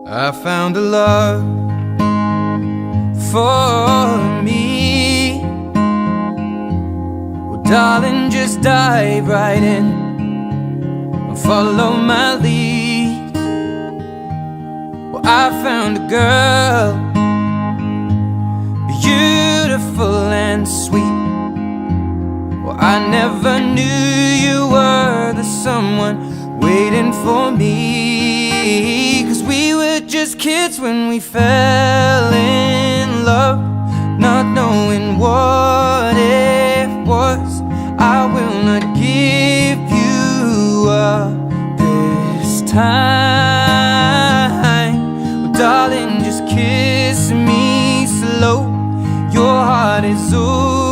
I found a love for me. Well, darling, just dive right in and follow my lead. Well, I found a girl, beautiful and sweet. Well, I never knew you were the someone waiting for me, 'cause we were just kids when we fell in love, not knowing what it was. I will not give you up this time. Well, darling, just kiss me slow. Your heart is over.